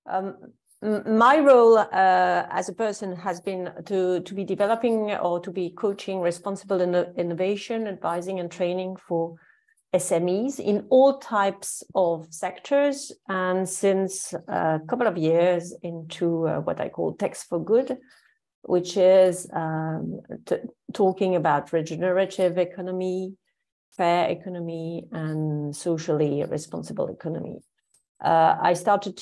My role as a person has been to be developing or to be coaching responsible innovation, advising and training for SMEs in all types of sectors. And since a couple of years into what I call Tech for Good, which is talking about regenerative economy, fair economy, and socially responsible economy. I started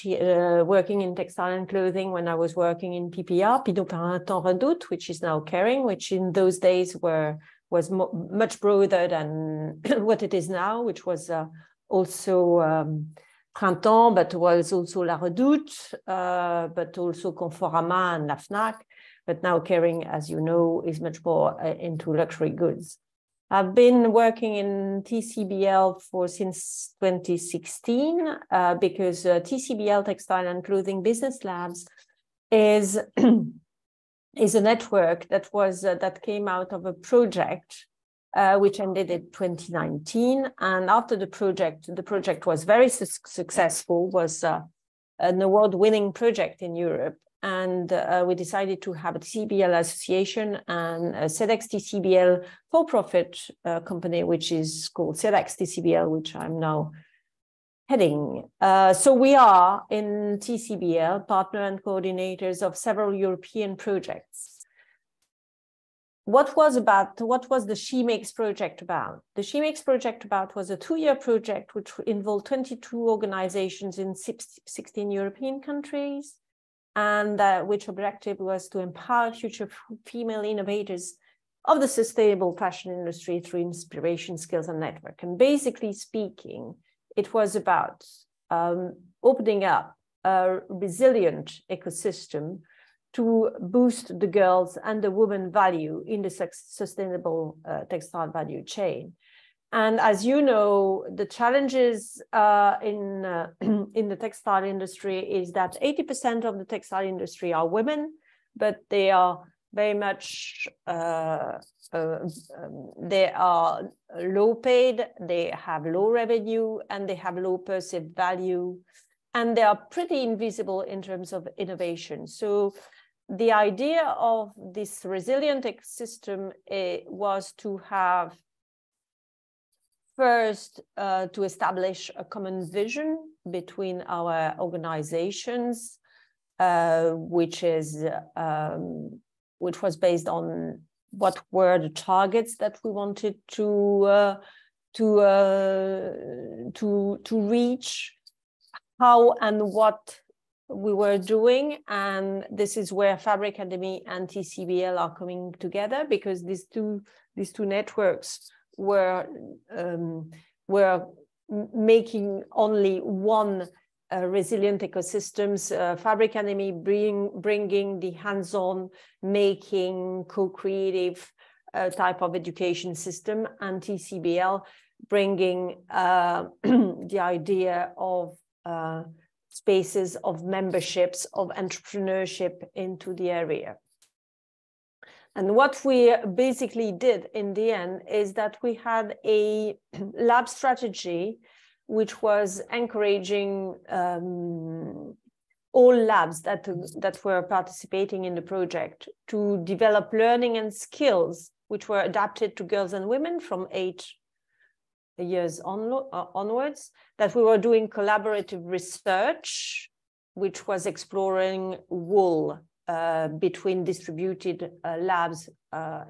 working in textile and clothing when I was working in PPR, Pinot Printemps Redoute, which is now Kering, which in those days was much broader than what it is now, which was also Printemps, but was also La Redoute, but also Conforama and La Fnac. But now Kering, as you know, is much more into luxury goods. I've been working in TCBL since 2016 because TCBL, Textile and Clothing Business Labs, is a network that came out of a project which ended in 2019. And after the project was very successful, was an award-winning project in Europe. And we decided to have a TCBL association and a CEDEX TCBL for-profit company, which is called CEDEX TCBL, which I'm now heading. So we are in TCBL, partner and coordinators of several European projects. What was the She Makes project about? The She Makes project was a 2-year project which involved 22 organizations in 16 European countries, and which objective was to empower future female innovators of the sustainable fashion industry through inspiration, skills, and network. And basically speaking, it was about opening up a resilient ecosystem to boost the girls and the women value in the sustainable textile value chain. And as you know, the challenges in the textile industry is that 80% of the textile industry are women, but they are very much, they are low paid, they have low revenue, and they have low perceived value, and they are pretty invisible in terms of innovation. So the idea of this resilient ecosystem was to have first, to establish a common vision between our organizations, which was based on what were the targets that we wanted to reach, how and what we were doing. And this is where Fabric Academy and TCBL are coming together, because these two networks were making only one resilient ecosystems. Fabric Academy bringing the hands-on making, co-creative type of education system, and TCBL bringing the idea of spaces of memberships, of entrepreneurship into the area. And what we basically did in the end is that we had a lab strategy which was encouraging all labs that were participating in the project to develop learning and skills which were adapted to girls and women from 8 years onwards, that we were doing collaborative research, which was exploring wool between distributed labs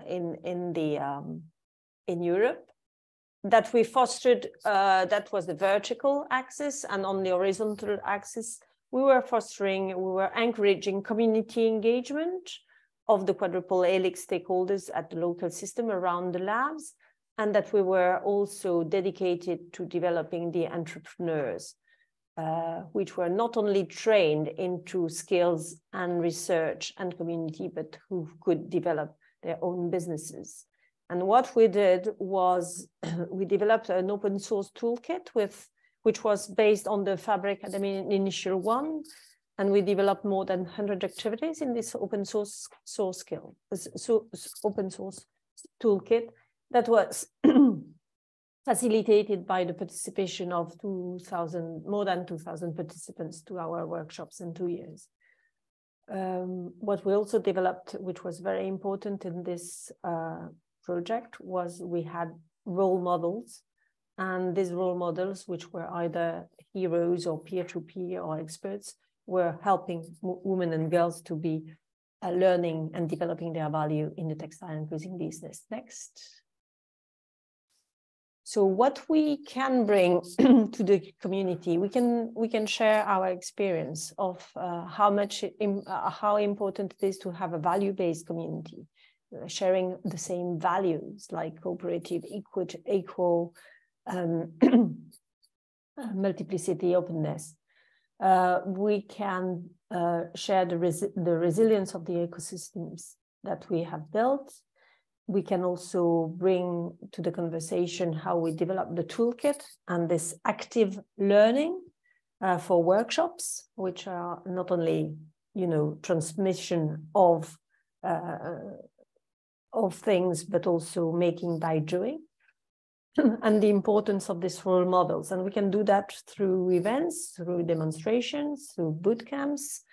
in Europe, that we fostered, that was the vertical axis, and on the horizontal axis, we were encouraging community engagement of the quadruple helix stakeholders at the local system around the labs, and that we were also dedicated to developing the entrepreneurs, which were not only trained into skills and research and community, but who could develop their own businesses. And what we did was we developed an open source toolkit which was based on the Fabric Academy Initial 1, and we developed more than 100 activities in this open source toolkit that was facilitated by the participation of more than 2,000 participants to our workshops in 2 years. What we also developed, which was very important in this project, was we had role models, and these role models, which were either heroes or peer-to-peer or experts, were helping women and girls to be learning and developing their value in the textile and clothing business. Next. So what we can bring to the community, we can share our experience of how important it is to have a value-based community, sharing the same values like cooperative, equal, multiplicity, openness. We can share the resilience of the ecosystems that we have built. We can also bring to the conversation how we develop the toolkit and this active learning for workshops, which are not only, transmission of things, but also making by doing, and the importance of these role models. And we can do that through events, through demonstrations, through boot camps.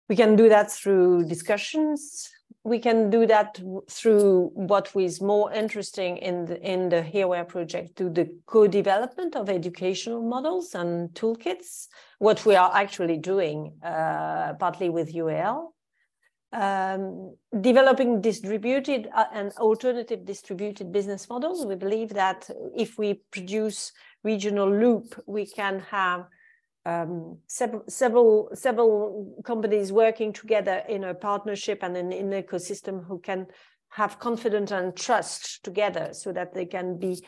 We can do that through discussions. We can do that through what was more interesting in the HereWare project, to the co-development of educational models and toolkits, what we are actually doing partly with UAL. Developing distributed and alternative distributed business models. We believe that if we produce regional loop, we can have several companies working together in a partnership and in an ecosystem who can have confidence and trust together, so that they can be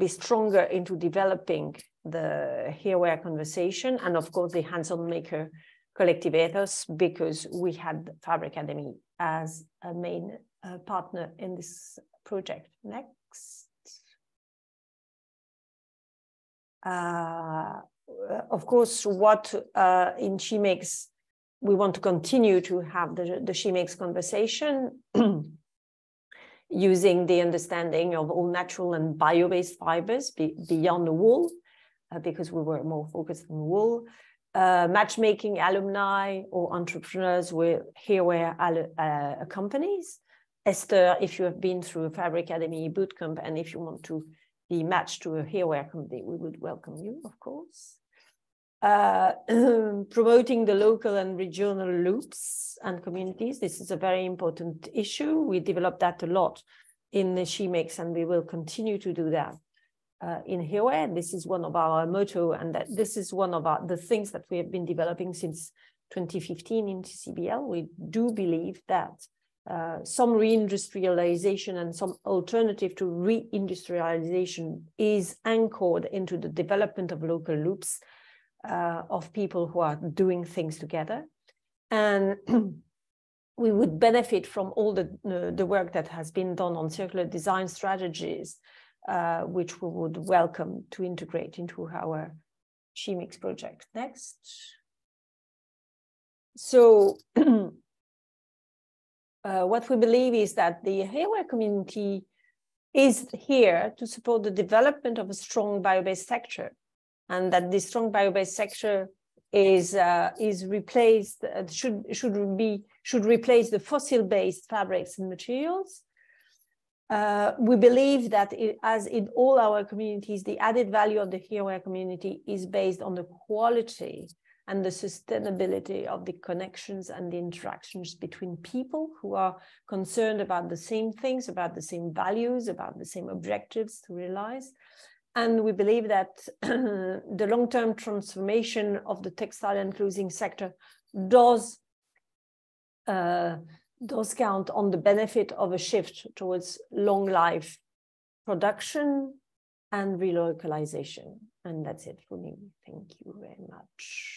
stronger into developing the HereWare conversation, and of course the hands-on maker collective ethos, because we had Fabric Academy as a main partner in this project. Next. Of course, what in SheMakes, we want to continue to have the SheMakes conversation using the understanding of all natural and bio-based fibers beyond the wool, because we were more focused on wool. Matchmaking alumni or entrepreneurs with HereWare companies. Esther, if you have been through a Fabric Academy bootcamp and if you want to be matched to a HereWare company, we would welcome you, of course. Promoting the local and regional loops and communities. This is a very important issue. We developed that a lot in the SheMakes, and we will continue to do that in HereWare. This is one of our motto, and that this is one of the things that we have been developing since 2015 in TCBL. We do believe that some reindustrialization and some alternative to reindustrialization is anchored into the development of local loops of people who are doing things together. And we would benefit from all the work that has been done on circular design strategies, which we would welcome to integrate into our SheMakes project. Next. So what we believe is that the HereWare community is here to support the development of a strong bio-based sector, and that this strong bio-based sector is replaced, should replace the fossil-based fabrics and materials. We believe that as in all our communities, the added value of the HereWare community is based on the quality and the sustainability of the connections and the interactions between people who are concerned about the same things, about the same values, about the same objectives to realize. And we believe that the long-term transformation of the textile and clothing sector does count on the benefit of a shift towards long life production and relocalization. And that's it for me. Thank you very much.